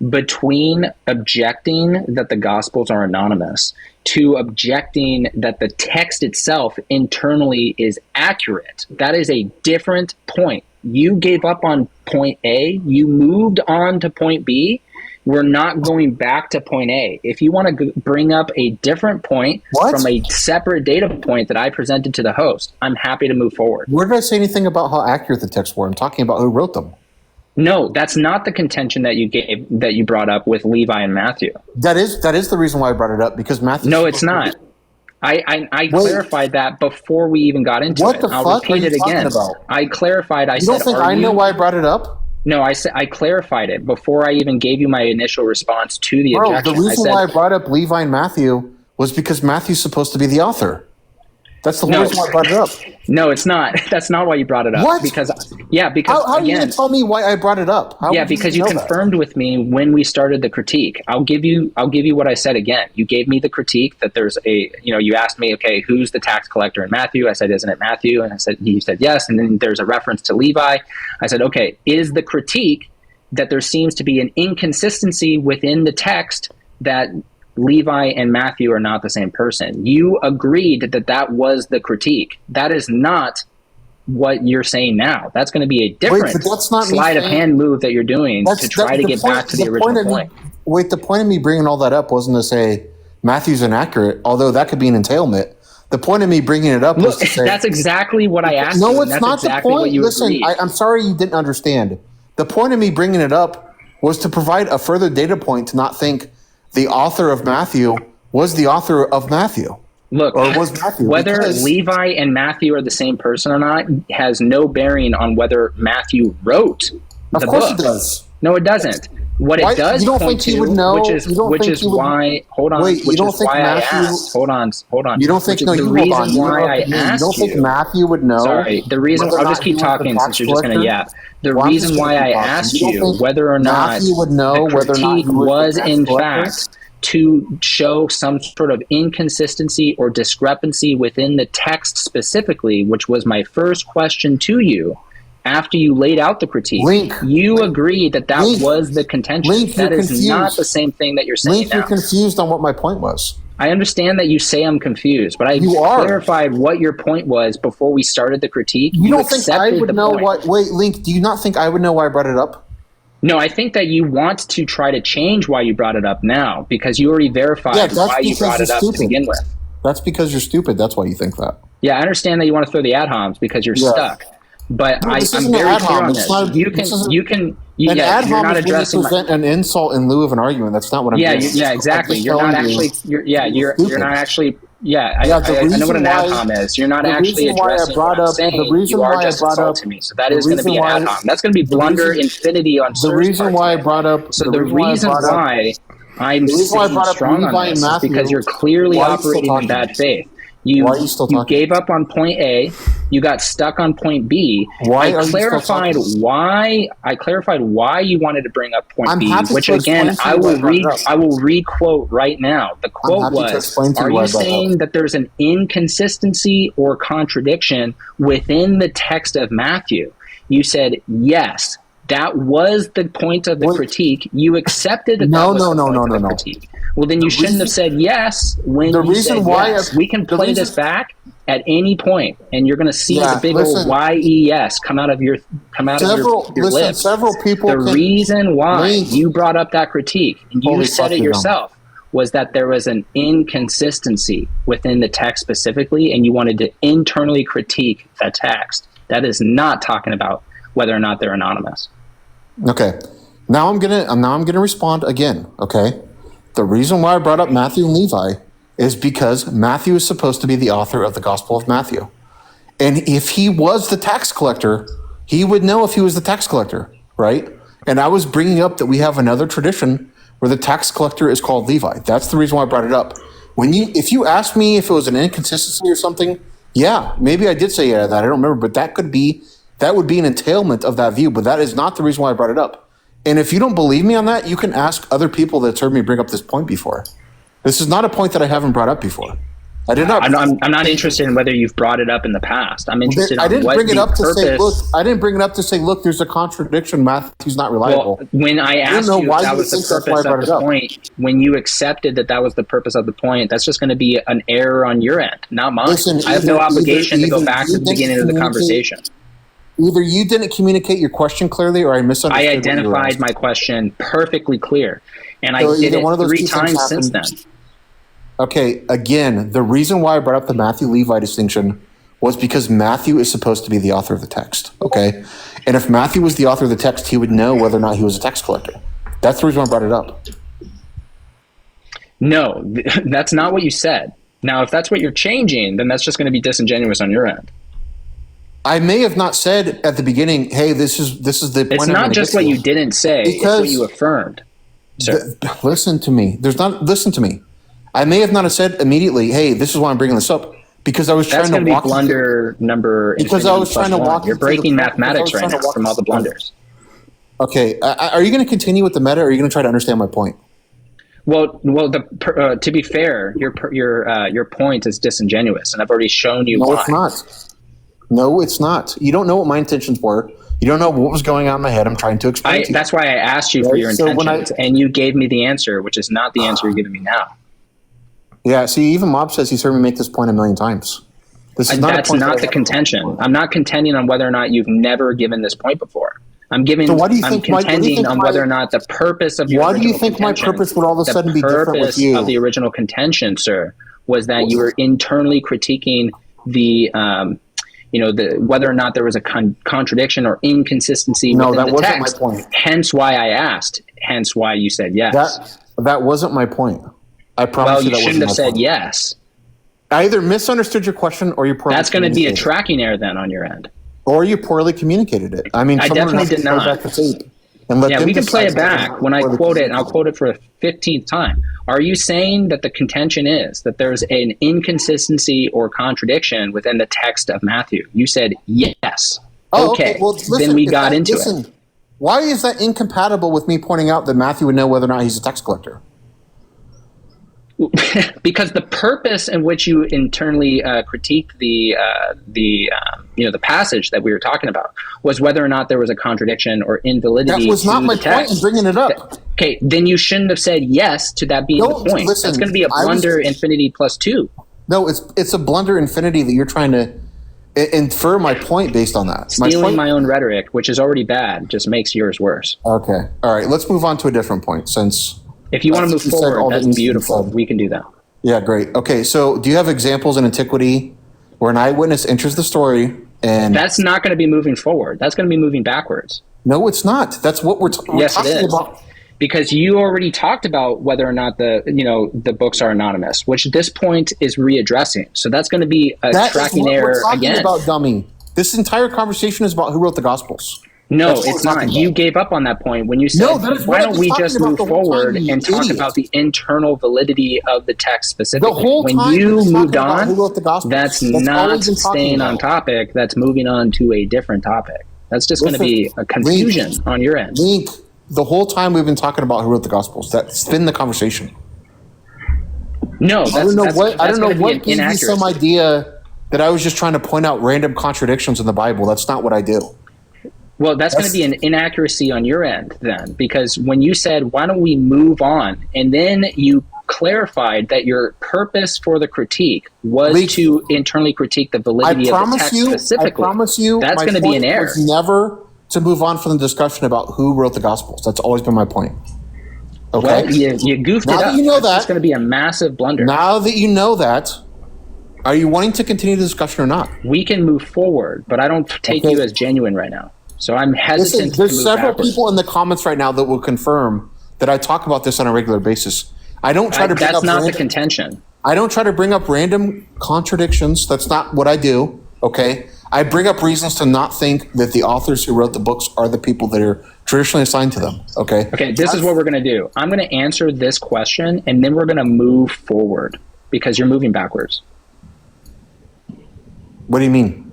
between objecting that the Gospels are anonymous to objecting that the text itself internally is accurate. That is a different point. You gave up on point A. You moved on to point B. We're not going back to point A. If you want to bring up a different point from a separate data point that I presented to the host, I'm happy to move forward. Where did I say anything about how accurate the texts were? I'm talking about who wrote them. No, that's not the contention that you brought up with Levi and Matthew. That is the reason why I brought it up, because Matthew. No, it's not. I clarified that before we even got into it. I'll repeat it again. I clarified. You don't think I know why I brought it up? No, I clarified it before I even gave you my initial response to the objection. The reason why I brought up Levi and Matthew was because Matthew's supposed to be the author. That's the whole reason why I brought it up. No, it's not. That's not why you brought it up. What? Because how are you going to tell me why I brought it up? Because you confirmed with me when we started the critique. I'll give you what I said again. You gave me the critique that there's you asked me, okay, who's the tax collector in Matthew? I said, isn't it Matthew? And you said yes. And then there's a reference to Levi. I said, okay, is the critique that there seems to be an inconsistency within the text that Levi and Matthew are not the same person? You agreed that was the critique. That is not what you're saying now. That's going to be a different sleight of hand move that you're doing to try to get back to the original point. The point of me bringing all that up wasn't to say Matthew's inaccurate, although that could be an entailment. The point of me bringing it up was to say... That's exactly what I asked you. No, it's not the point. Listen, I'm sorry you didn't understand. The point of me bringing it up was to provide a further data point to not think the author of Matthew was the author of Matthew. Look, whether Levi and Matthew are the same person or not has no bearing on whether Matthew wrote the book. Of course it does. No, it doesn't. What Why- it does you don't point think he to, would know- which is you don't think he would- why. Hold on. Wait, you which don't is think why Matthew- I asked. Hold on. You don't think? Which No, is you the hold on. reason You why I interrupted me. You asked don't think you. Matthew would know? Sorry. The reason whether or I'll just not keep he was the talking tax since you're just going to collector? The Well, I'm reason just why gonna I keep talking. asked You don't you think whether or not Matthew would know the whether or not critique he was the was tax in collector? fact to show some sort of inconsistency or discrepancy within the text specifically, which was my first question to you. After you laid out the critique, you agreed that was the contention. That is not the same thing that you're saying now. You're confused on what my point was. I understand that you say I'm confused, but I clarified what your point was before we started the critique. You don't think I would know point. what? Wait, Link, do you not think I would know why I brought it up? No, I think that you want to try to change why you brought it up now because you already verified why you brought it up to begin with. That's because you're stupid. That's why you think that. Yeah, I understand that you want to throw the ad homs because you're stuck. But No, I'm very clear on this. You're not addressing an insult in lieu of an argument. That's not what I'm doing. Yeah, exactly. You're not actually. You're not actually. I know what an ad hom is. You're not actually addressing what I'm saying. You are just insulting me. So that is going to be an ad hom. That's going to be Blunder Infinity on the reason why I brought up. So the reason why I'm staying strong on this is because you're clearly operating in bad faith. You gave up on point A. You got stuck on point B. I clarified why you wanted to bring up point B, which again I will re-quote right now. The quote was, "Are you saying that there's an inconsistency or contradiction within the text of Matthew?" You said yes. That was the point of the critique. You accepted that was the point of the critique. Well, then you shouldn't have said yes when you said yes. We can play this back at any point, and you're going to see the big old YES come out of your lips. Several people. The reason why you brought up that critique, and you said it yourself, was that there was an inconsistency within the text specifically, and you wanted to internally critique that text. That is not talking about whether or not they're anonymous. Okay. Now I'm gonna respond again. Okay. The reason why I brought up Matthew and Levi is because Matthew is supposed to be the author of the Gospel of Matthew. And if he was the tax collector, he would know if he was the tax collector, right? And I was bringing up that we have another tradition where the tax collector is called Levi. That's the reason why I brought it up. If you asked me if it was an inconsistency or something, yeah, maybe I did say that. I don't remember, but that would be an entailment of that view, but that is not the reason why I brought it up. And if you don't believe me on that, you can ask other people that's heard me bring up this point before. This is not a point that I haven't brought up before. I did not. I'm not interested in whether you've brought it up in the past. I'm interested in what the purpose. I didn't bring it up to say, look, there's a contradiction. Matthew's not reliable. Well, when I asked you if that was the purpose of the point, when you accepted that was the purpose of the point, that's just going to be an error on your end, not mine. Listen, I have no obligation to go back to the beginning of the conversation. Either you didn't communicate your question clearly or I misunderstood. I identified my question perfectly clear, and I did it 3 times since then. Okay, again, the reason why I brought up the Matthew-Levi distinction was because Matthew is supposed to be the author of the text, okay? And if Matthew was the author of the text, he would know whether or not he was a tax collector. That's the reason why I brought it up. No, that's not what you said. Now, if that's what you're changing, then that's just going to be disingenuous on your end. I may have not said at the beginning, hey, this is the point. It's not just what you didn't say, it's what you affirmed. Listen to me. Listen to me. I may have not said immediately, hey, this is why I'm bringing this up. Because I was trying to walk. That's going to be blunder number. Because I was trying to walk. You're breaking mathematics right now from all the blunders. Okay, are you going to continue with the meta, or are you going to try to understand my point? Well. To be fair, your point is disingenuous, and I've already shown you why. No, it's not. No, it's not. You don't know what my intentions were. You don't know what was going on in my head. I'm trying to explain to you. That's why I asked you for your intentions, and you gave me the answer, which is not the answer you're giving me now. Yeah, see, even Mob says he's heard me make this point a million times. That's not the contention. I'm not contending on whether or not you've never given this point before. I'm contending on whether or not the purpose of your Why do you think my purpose would all of a sudden be different with you? The purpose of the original contention, sir, was that you were internally critiquing the whether or not there was a contradiction or inconsistency within the text. My point. Hence why I asked. Hence why you said yes. That wasn't my point. I promise you that wasn't my point. Well, you shouldn't have said yes. I either misunderstood your question or you poorly That's going to be a tracking error then on your end. Or you poorly communicated it. I mean, I definitely did not. And let Yeah, them we can play decide it back when I whether quote it, and to- I'll quote it for the 15th time. Are you saying that the contention is that there's an inconsistency or contradiction within the text of Matthew? You said yes. Oh, Okay. Well, listen, Then we if got that- into listen, why is that incompatible with me pointing out that Matthew would know whether or not he's a tax collector? it. Because the purpose in which you internally critiqued the passage that we were talking about was whether or not there was a contradiction or invalidity. That was not to my the point text. in bringing it up. Okay, then you shouldn't have said yes to that being No, the point. listen, That's going to be a I was- blunder infinity plus 2. No, it's a blunder infinity that you're trying to infer my point based on that. Stealing point, my own rhetoric, which is already bad, just makes yours worse. Okay. All right. Let's move on to a different point since. If you want to move you said all forward, that that's needs to be beautiful. said. We can do that. Yeah, great. Okay. So do you have examples in antiquity where an eyewitness enters the story and. That's not going to be moving forward. That's going to be moving backwards. No, it's not. That's what we're Yes, it talking is. about. Because you already talked about whether or not the books are anonymous, which this point is readdressing. So that's going to be a That is tracking what error we're talking again. about, dummy. This entire conversation is about who wrote the Gospels. No, That's what it's we're not. talking You about. gave up on that point when you said, No, that is why what I've don't been we talking just about move the whole forward time, you and talk idiot. about the internal validity of the text specifically? The whole when time we've you been moved talking about on, who wrote the Gospels. that's That's all not we've been talking staying on about. topic. That's moving on to a different topic. That's just going to Listen, be a confusion on your end. Link, the whole time we've been talking about who wrote the Gospels. That's been the conversation. No, that's, I don't know that's, what that's going to be what an gave you some inaccuracy. idea that I was just trying to point out random contradictions in the Bible. That's not what I do. Well, that's going to be an inaccuracy on your end then, because when you said, why don't we move on? And then you clarified that your purpose for the critique was Link, to internally critique the I validity of the promise text you. specifically. I promise you. That's my going to be an point error. was never to move on from the discussion about who wrote the Gospels. That's always been my point. Okay. Well, you goofed Now it that up. you know That's that- going to be a massive blunder. Now that you know that, are you wanting to continue the discussion or not? We can move forward, but I don't take Okay. you as genuine right now. So I'm hesitant Listen, to there's move several backwards. people in the comments right now that will confirm that I talk about this on a regular basis. I don't try to bring That's up not the random, contention. I don't try to bring up random contradictions. That's not what I do. Okay, I bring up reasons to not think that the authors who wrote the books are the people that are traditionally assigned to them. Okay. Okay, this is what we're going to do. I'm going to answer this question, and then we're going to move forward because you're moving backwards. What do you mean?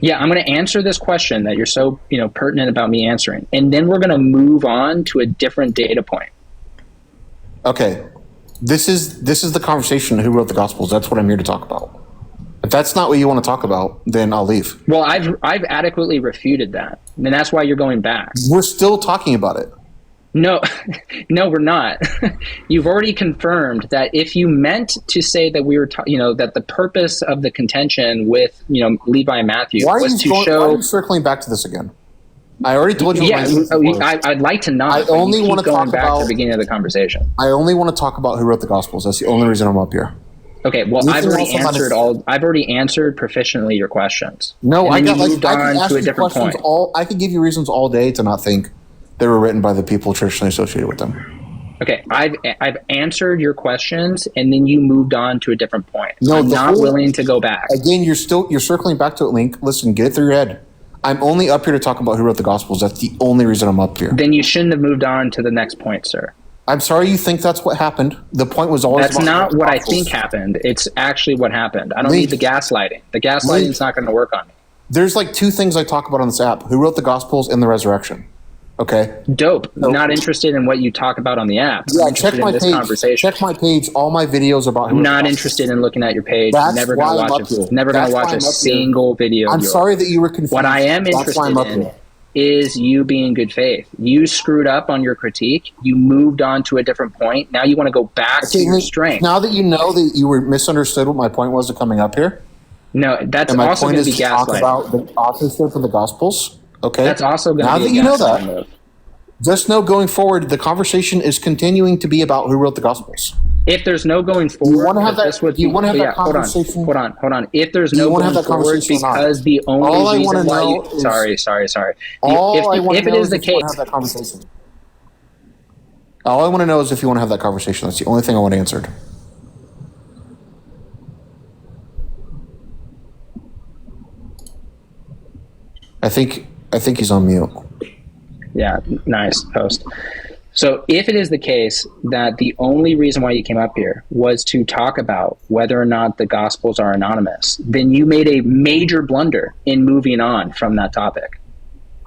Yeah, I'm going to answer this question that you're so pertinent about me answering, and then we're going to move on to a different data point. Okay, this is the conversation. Who wrote the Gospels? That's what I'm here to talk about. If that's not what you want to talk about, then I'll leave. Well, I've adequately refuted that, and that's why you're going back. We're still talking about it. No, no, we're not. You've already confirmed that if you meant to say that we were, that the purpose of the contention with, Levi and Matthew Why are was you to show. Why are you circling back to this again? I already told you. Yeah, what my was. I'd like to not. I but you only keep wanna going talk back to about- the beginning of the conversation. I only want to talk about who wrote the Gospels. That's the only reason I'm up here. Okay, well, Anything I've already else about answered it? I've already answered proficiently your questions. No, And I then got you like moved I can on ask to a you different questions point. I could give you reasons all day to not think they were written by the people traditionally associated with them. Okay, I've answered your questions, and then you moved on to a different point. No, I'm the not whole- willing to go back. Again, you're circling back to it, Link. Listen, get it through your head. I'm only up here to talk about who wrote the Gospels. That's the only reason I'm up here. Then you shouldn't have moved on to the next point, sir. I'm sorry you think that's what happened. The point was always That's about not the what I Gospels. think happened. It's actually what happened. I don't Link. need the gaslighting. The gaslighting is not going to work on me. There's like two things I talk about on this app: who wrote the Gospels and the resurrection. Okay. Dope. Not interested in what you talk about on the app. Yeah, I'm check interested my in this page. conversation. Check my page. All my videos about who wrote the Not Gospels. interested in looking at your page. That's Never why going I'm to up watch here. it. Never going That's to why watch I'm a up here. single video. I'm of yours. sorry that you were confused. What I am That's interested why I'm up in here. is you being in good faith. You screwed up on your critique. You moved on to a different point. Now you want to go back to Okay, your Link, strength. now that you know that you were misunderstood what my point was of coming up here, No, that's and my also point going to is be to talk gaslighting. about the authorship of the Gospels. Okay, That's also going now to be that a you know gaslighting that. move. Just know going forward, the conversation is continuing to be about who wrote the Gospels. If there's no going forward, wanna have that that- this would do you be- wanna have that hold on, conversation? hold on. If there's Do you no wanna going have that forward, conversation or not? because the only All I reason wanna why know you, is- sorry. All I want If to it know is is the if you want case, to have that conversation. All I want to know is if you want to have that conversation. That's the only thing I want answered. I think he's on mute. Yeah, nice post. So if it is the case that the only reason why you came up here was to talk about whether or not the Gospels are anonymous, then you made a major blunder in moving on from that topic.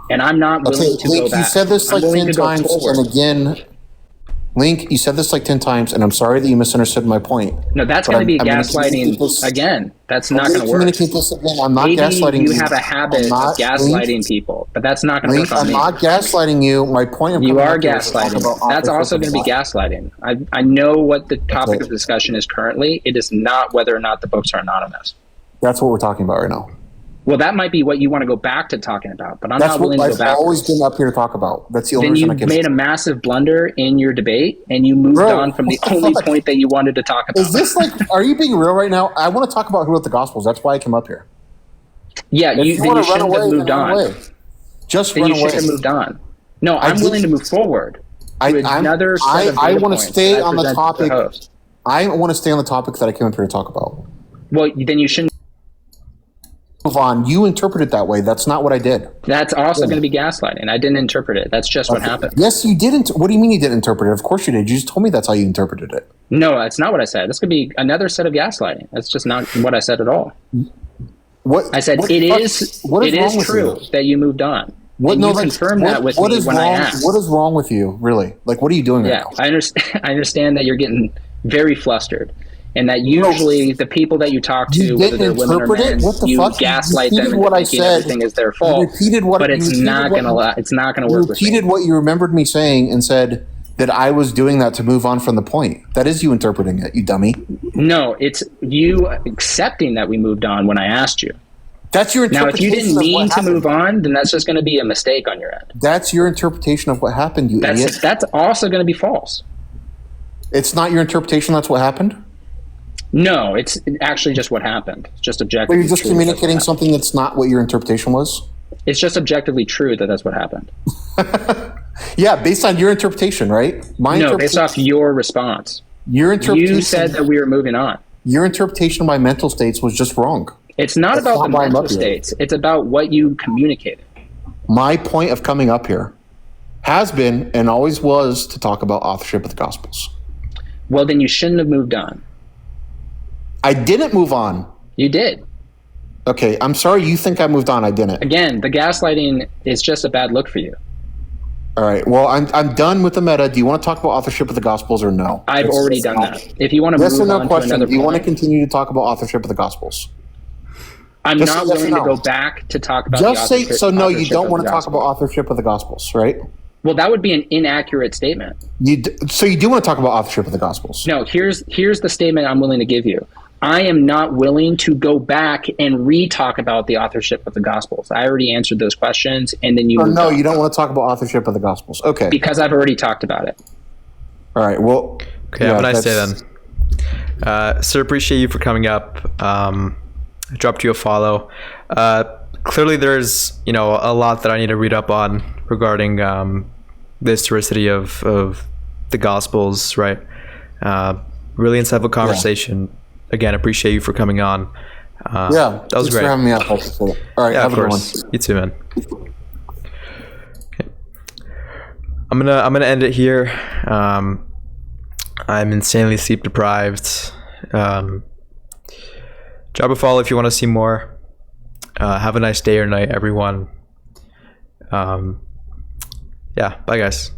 And I'm not willing to go back. You said this like 10 times, and again, Link, you said this like 10 times, and I'm sorry that you misunderstood my point. No, that's going to be gaslighting again. That's not going to work. Communicate this again. I'm not Maybe gaslighting you. You have a habit of gaslighting people, but that's not going to work on me. I'm not gaslighting you. My point of you are gaslighting. That's also going to be gaslighting. I know what the topic of discussion is currently. It is not whether or not the books are anonymous. That's what we're talking about right now. Well, that might be what you want to go back to talking about, but I'm not willing to go back. I've always been up here to talk about. That's the only reason I can. Then you made a massive blunder in your debate, and you moved on from the only point that you wanted to talk about. Is this like, are you being real right now? I want to talk about who wrote the Gospels. That's why I came up here. Yeah, then you shouldn't have moved on. Just then run you away. should have moved on. No, I'm willing to move forward. I want to stay on the topic. I want to stay on the topic that I came up here to talk about. Well, then you shouldn't. Move on. You interpret it that way. That's not what I did. That's also going to be gaslighting. I didn't interpret it. That's just what happened. Yes, you didn't. What do you mean you didn't interpret it? Of course you did. You just told me that's how you interpreted it. No, that's not what I said. That's going to be another set of gaslighting. That's just not what I said at all. What I said? It is true that you moved on. You confirmed that with me when I asked. What is wrong with you, really? Like, what are you doing right now? I understand that you're getting very flustered. And that usually the people that you talk to, whether they're women or men, you gaslight them into thinking everything is their fault. But it's not going to work with me. You repeated what you remembered me saying and said that I was doing that to move on from the point. That is you interpreting it, you dummy. No, it's you accepting that we moved on when I asked you. That's your interpretation. Now, if you didn't mean to move on, then that's just going to be a mistake on your end. That's your interpretation of what happened, you idiot. That's also going to be false. It's not your interpretation that's what happened? No, it's actually just what happened. It's just objectively true. You're just communicating something that's not what your interpretation was? It's just objectively true that that's what happened. Yeah, based on your interpretation, right? Based off your response. Your interpretation. You said that we were moving on. Your interpretation of my mental states was just wrong. It's not about the mental states. It's about what you communicated. My point of coming up here has been and always was to talk about authorship of the Gospels. Well, then you shouldn't have moved on. I didn't move on. You did. Okay, I'm sorry you think I moved on. I didn't. Again, the gaslighting is just a bad look for you. All right, well, I'm done with the meta. Do you want to talk about authorship of the Gospels or no? I've already done that. If you want to move on to another do you want to continue to talk about authorship of the Gospels? I'm not willing to go back to talk about the authorship. Just say, so no, you don't want to talk about authorship of the Gospels, right? Well, that would be an inaccurate statement. So you do want to talk about authorship of the Gospels? No, here's the statement I'm willing to give you. I am not willing to go back and re-talk about the authorship of the Gospels. I already answered those questions, and then you moved on. You don't want to talk about authorship of the Gospels. Okay. Because I've already talked about it. All right, well... Okay, have a nice day then. Sir, appreciate you for coming up. I dropped you a follow. Clearly there's, a lot that I need to read up on regarding the historicity of the Gospels, right? Really insightful conversation. Yeah. Again, appreciate you for coming on. That was great. Thanks for having me out. All right, have a good one. You too, man. Okay. I'm gonna end it here. I'm insanely sleep deprived. Drop a follow if you want to see more. Have a nice day or night, everyone. Bye guys.